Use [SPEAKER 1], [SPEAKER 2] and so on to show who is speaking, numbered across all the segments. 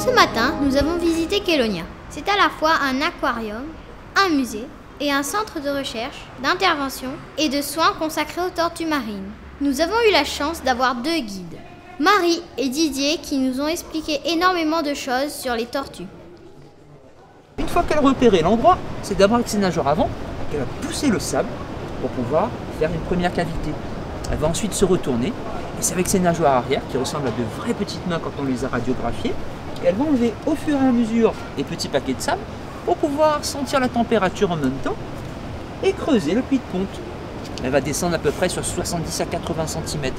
[SPEAKER 1] Ce matin, nous avons visité Kélonia. C'est à la fois un aquarium, un musée et un centre de recherche, d'intervention et de soins consacrés aux tortues marines. Nous avons eu la chance d'avoir 2 guides, Marie et Didier, qui nous ont expliqué énormément de choses sur les tortues.
[SPEAKER 2] Une fois qu'elle a repéré l'endroit, c'est d'abord avec ses nageoires avant qu'elle va pousser le sable pour pouvoir faire une première cavité. Elle va ensuite se retourner et c'est avec ses nageoires arrière, qui ressemblent à de vraies petites mains quand on les a radiographiées, qu'elle va enlever au fur et à mesure les petits paquets de sable pour pouvoir sentir la température en même temps et creuser le puits de ponte. Elle va descendre à peu près sur 70 à 80 cm.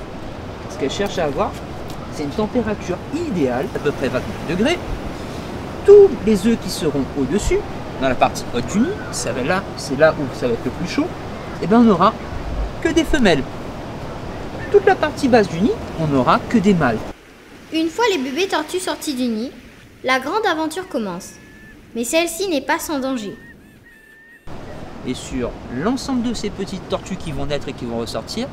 [SPEAKER 2] Ce qu'elle cherche à avoir, c'est une température idéale, à peu près 28 degrés. Tous les œufs qui seront au-dessus, dans la partie haute du nid, c'est là où ça va être le plus chaud, et bien on n'aura que des femelles. Toute la partie basse du nid, on n'aura que des mâles.
[SPEAKER 1] Une fois les bébés tortues sortis du nid, la grande aventure commence. Mais celle-ci n'est pas sans danger.
[SPEAKER 2] Et sur l'ensemble de ces petites tortues qui vont naître et qui vont ressortir,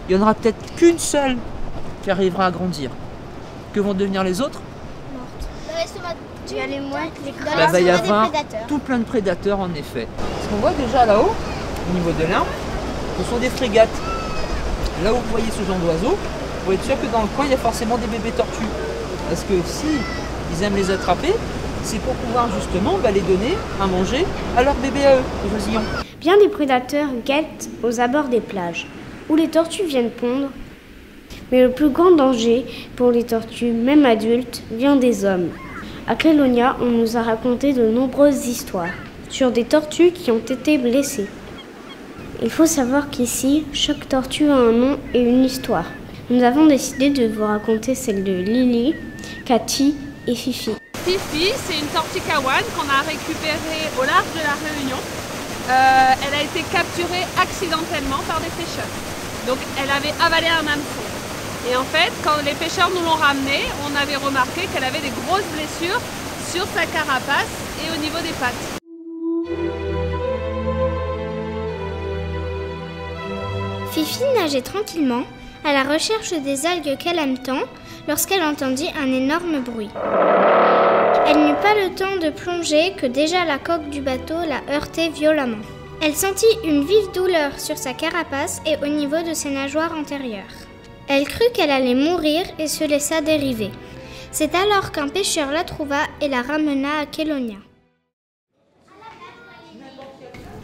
[SPEAKER 2] il n'y en aura peut-être qu'une seule qui arrivera à grandir. Que vont devenir les autres?
[SPEAKER 1] Il y a les mouettes, les
[SPEAKER 2] Il va y avoir tout plein de prédateurs en effet. Ce qu'on voit déjà là-haut, au niveau de l'arbre, ce sont des frégates. Là où vous voyez ce genre d'oiseaux, vous pouvez être sûr que dans le coin, il y a forcément des bébés tortues. Parce que si ils aiment les attraper, c'est pour pouvoir justement les donner à manger à leurs bébés à eux, aux oisillons.
[SPEAKER 3] Bien des prédateurs guettent aux abords des plages, où les tortues viennent pondre. Mais le plus grand danger pour les tortues, même adultes, vient des hommes. À Kélonia, on nous a raconté de nombreuses histoires sur des tortues qui ont été blessées. Il faut savoir qu'ici, chaque tortue a un nom et une histoire. Nous avons décidé de vous raconter celle de Lily, Cathy et Fifi.
[SPEAKER 4] Fifi, c'est une tortue kawan qu'on a récupérée au large de la Réunion. Elle a été capturée accidentellement par des pêcheurs. Donc elle avait avalé un hameçon. Et en fait, quand les pêcheurs nous l'ont ramenée, on avait remarqué qu'elle avait des grosses blessures sur sa carapace et au niveau des pattes.
[SPEAKER 3] Fifi nageait tranquillement à la recherche des algues qu'elle aime tant lorsqu'elle entendit un énorme bruit. Elle n'eut pas le temps de plonger que déjà la coque du bateau la heurtait violemment. Elle sentit une vive douleur sur sa carapace et au niveau de ses nageoires antérieures. Elle crut qu'elle allait mourir et se laissa dériver. C'est alors qu'un pêcheur la trouva et la ramena à Kélonia.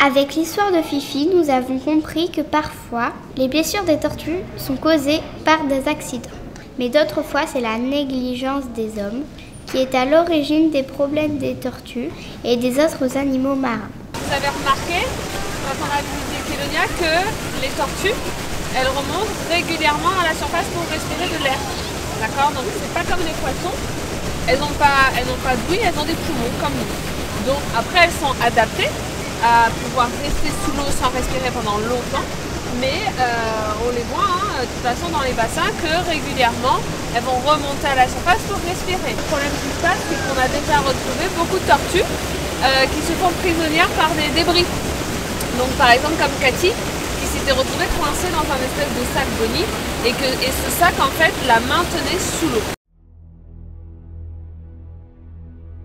[SPEAKER 3] Avec l'histoire de Fifi, nous avons compris que parfois, les blessures des tortues sont causées par des accidents. Mais d'autres fois, c'est la négligence des hommes qui est à l'origine des problèmes des tortues et des autres animaux marins.
[SPEAKER 4] Vous avez remarqué, quand on a visité Kélonia, que les tortues, elles remontent régulièrement à la surface pour respirer de l'air. D'accord? Donc c'est pas comme les poissons. Elles n'ont pas d'ouïe, elles ont des poumons comme nous. Donc après elles sont adaptées à pouvoir rester sous l'eau sans respirer pendant longtemps. Mais on les voit de toute façon dans les bassins que régulièrement elles vont remonter à la surface pour respirer. Le problème qui se passe, c'est qu'on a déjà retrouvé beaucoup de tortues qui se font prisonnières par des débris. Donc par exemple comme Cathy, qui s'était retrouvée coincée dans un espèce de sac de nid et ce sac en fait la maintenait sous l'eau.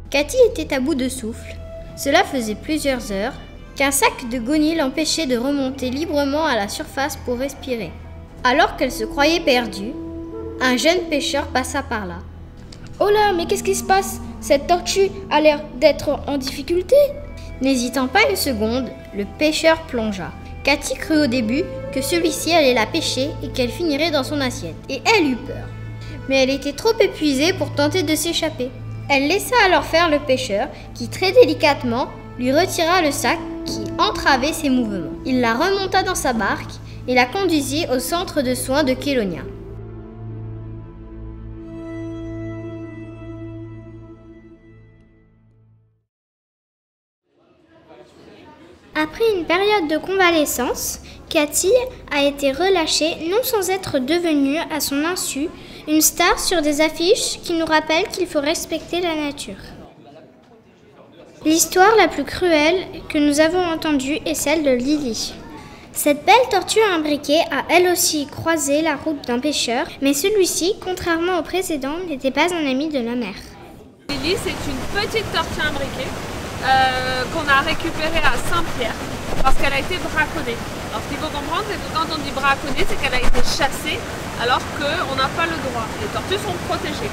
[SPEAKER 1] Cathy était à bout de souffle. Cela faisait plusieurs heures qu'un sac de goni l'empêchait de remonter librement à la surface pour respirer. Alors qu'elle se croyait perdue, un jeune pêcheur passa par là. « Oh là, mais qu'est-ce qui se passe? Cette tortue a l'air d'être en difficulté !» N'hésitant pas une seconde, le pêcheur plongea. Cathy crut au début que celui-ci allait la pêcher et qu'elle finirait dans son assiette. Et elle eut peur. Mais elle était trop épuisée pour tenter de s'échapper. Elle laissa alors faire le pêcheur qui, très délicatement, lui retira le sac qui entravait ses mouvements. Il la remonta dans sa barque et la conduisit au centre de soins de Kélonia.
[SPEAKER 3] Après une période de convalescence, Cathy a été relâchée non sans être devenue, à son insu, une star sur des affiches qui nous rappellent qu'il faut respecter la nature. L'histoire la plus cruelle que nous avons entendue est celle de Lily. Cette belle tortue imbriquée a elle aussi croisé la route d'un pêcheur, mais celui-ci, contrairement au précédent, n'était pas un ami de la mer.
[SPEAKER 4] Lily, c'est une petite tortue imbriquée qu'on a récupérée à Saint-Pierre parce qu'elle a été braconnée. Alors ce qu'il faut comprendre, c'est que quand on dit braconnée, c'est qu'elle a été chassée alors qu'on n'a pas le droit. Les tortues sont protégées.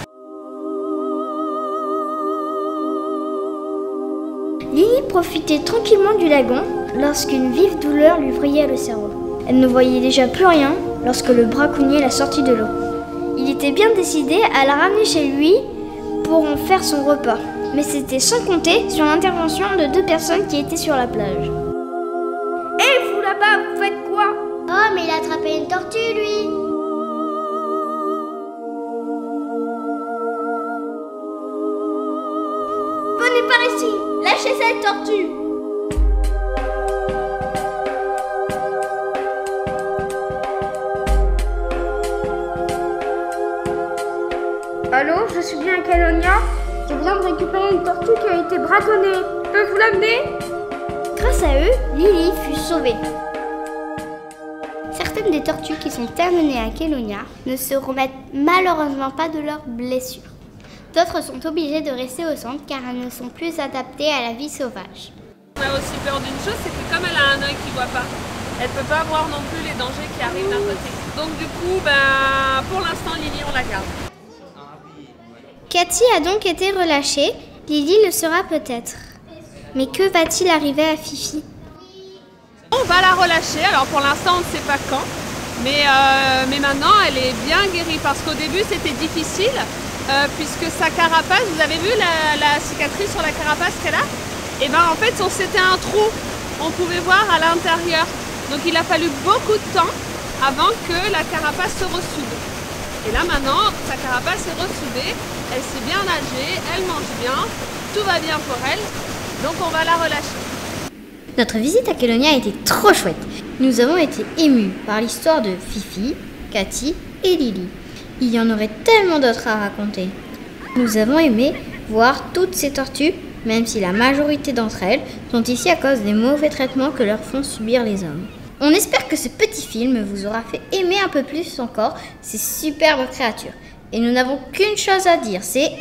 [SPEAKER 3] Lily profitait tranquillement du lagon lorsqu'une vive douleur lui vrillait le cerveau. Elle ne voyait déjà plus rien lorsque le braconnier la sortit de l'eau. Il était bien décidé à la ramener chez lui pour en faire son repas. Mais c'était sans compter sur l'intervention de 2 personnes qui étaient sur la plage. Hé, vous là-bas, vous faites quoi?
[SPEAKER 1] Oh, mais il a attrapé une tortue, lui!
[SPEAKER 3] Venez par ici, lâchez cette tortue! Allô, je suis bien à Calonia. Je viens de récupérer une tortue qui a été braconnée. Je peux vous l'amener? Grâce à eux, Lily fut sauvée. Certaines des tortues qui sont amenées à Calonia ne se remettent malheureusement pas de leurs blessures. D'autres sont obligées de rester au centre car elles ne sont plus adaptées à la vie sauvage.
[SPEAKER 4] On a aussi peur d'une chose, c'est que comme elle a un œil qui ne voit pas, elle ne peut pas voir non plus les dangers qui arrivent d'un côté. Donc du coup, pour l'instant, Lily, on la garde.
[SPEAKER 1] Cathy a donc été relâchée, Lily le sera peut-être. Mais que va-t-il arriver à Fifi?
[SPEAKER 4] On va la relâcher, alors pour l'instant on ne sait pas quand, mais maintenant elle est bien guérie parce qu'au début c'était difficile puisque sa carapace, vous avez vu la cicatrice sur la carapace qu'elle a? Et bien en fait c'était un trou, on pouvait voir à l'intérieur, donc il a fallu beaucoup de temps avant que la carapace se ressoude. Et là maintenant, sa carapace est ressoudée, elle sait bien nager, elle mange bien, tout va bien pour elle, donc on va la relâcher.
[SPEAKER 1] Notre visite à Calonia a été trop chouette. Nous avons été émus par l'histoire de Fifi, Cathy et Lily. Il y en aurait tellement d'autres à raconter. Nous avons aimé voir toutes ces tortues, même si la majorité d'entre elles sont ici à cause des mauvais traitements que leur font subir les hommes. On espère que ce petit film vous aura fait aimer un peu plus encore ces superbes créatures. Et nous n'avons qu'une chose à dire, c'est...